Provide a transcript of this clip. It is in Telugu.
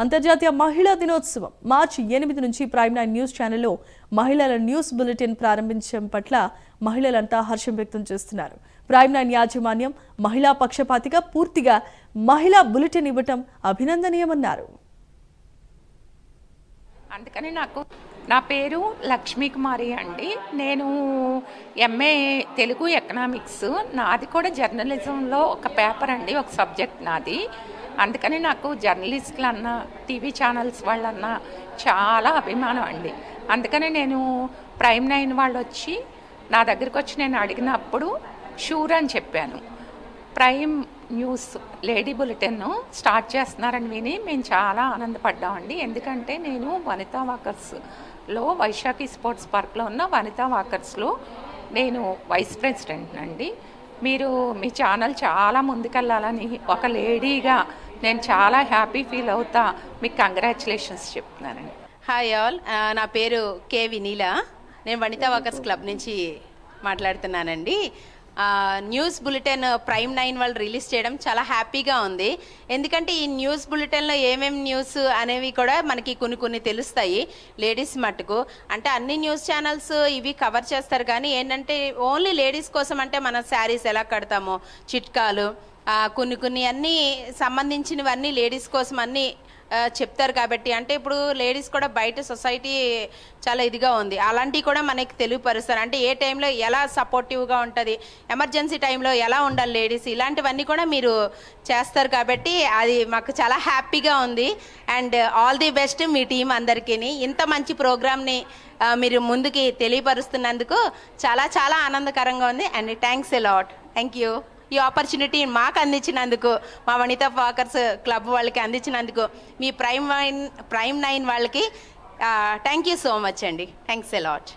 అంతర్జాతీయ మహిళా దినోత్సవం మార్చి 8 నుంచి ప్రైమ్ 9 న్యూస్ ఛానల్లో మహిళల న్యూస్ బులెటిన్ ప్రారంభించడం పట్ల మహిళలంతా హర్షం వ్యక్తం చేస్తున్నారు. ప్రైమ్ 9 యాజమాన్యం మహిళా పక్షపాతిగా పూర్తిగా మహిళా బులెటిన్ ఇవ్వటం అభినందనీయమన్నారు. అందుకని నా పేరు లక్ష్మీ కుమారి అండి. నేను ఎంఏ తెలుగు ఎకనామిక్స్. నాది కూడా జర్నలిజంలో ఒక పేపర్ అండి, ఒక సబ్జెక్ట్ నాది. అందుకని నాకు జర్నలిస్టులన్నా టీవీ ఛానల్స్ వాళ్ళన్నా చాలా అభిమానం అండి. అందుకని నేను ప్రైమ్ 9 వాళ్ళు వచ్చి నా దగ్గరికి వచ్చి నేను అడిగినప్పుడు షూర్ అని చెప్పాను. Prime news lady bulletin start చేస్తున్నారని విని మేము చాలా ఆనందపడ్డామండి. ఎందుకంటే నేను వనితా వాకర్స్లో వైశాఖి స్పోర్ట్స్ పార్క్లో ఉన్న వనితా వాకర్స్లో నేను వైస్ ప్రెసిడెంట్ అండి. మీరు మీ ఛానల్ చాలా ముందుకెళ్ళాలని ఒక లేడీగా నేను చాలా హ్యాపీ ఫీల్ అవుతా. మీకు కంగ్రాచులేషన్స్ చెప్తున్నానండి. హాయ్ ఆల్, నా పేరు కే వినీల. నేను వనితా వాకర్స్ క్లబ్ నుంచి మాట్లాడుతున్నానండి. న్యూస్ బులెటిన్ ప్రైమ్ 9 వాళ్ళు రిలీజ్ చేయడం చాలా హ్యాపీగా ఉంది. ఎందుకంటే ఈ న్యూస్ బులెటిన్లో ఏమేమి న్యూస్ అనేవి కూడా మనకి కొన్ని తెలుస్తాయి లేడీస్ మట్టుకు. అంటే అన్ని న్యూస్ ఛానల్స్ ఇవి కవర్ చేస్తారు, కానీ ఏంటంటే ఓన్లీ లేడీస్ కోసం అంటే మన శారీస్ ఎలా కడతామో చిట్కాలు కొన్ని అన్నీ సంబంధించినవన్నీ లేడీస్ కోసం అన్నీ చెప్తారు. కాబట్టి అంటే ఇప్పుడు లేడీస్ కూడా బయట సొసైటీ చాలా ఇదిగా ఉంది, అలాంటివి కూడా మనకి తెలియపరుస్తారు. అంటే ఏ టైంలో ఎలా సపోర్టివ్గా ఉంటుంది, ఎమర్జెన్సీ టైంలో ఎలా ఉండాలి లేడీస్, ఇలాంటివన్నీ కూడా మీరు చేస్తారు. కాబట్టి అది మాకు చాలా హ్యాపీగా ఉంది. And all the best me team అందరికీ. ఇంత మంచి ప్రోగ్రామ్ని మీరు ముందుకి తెలియపరుస్తున్నందుకు చాలా చాలా ఆనందకరంగా ఉంది. And thanks a lot. Thank you. ఈ ఆపర్చునిటీ మాకు అందించినందుకు, మా వనితా వాకర్స్ క్లబ్ వాళ్ళకి అందించినందుకు, మీ ప్రైమ్ 9 వాళ్ళకి థ్యాంక్ యూ సో మచ్ అండి. Thanks a lot.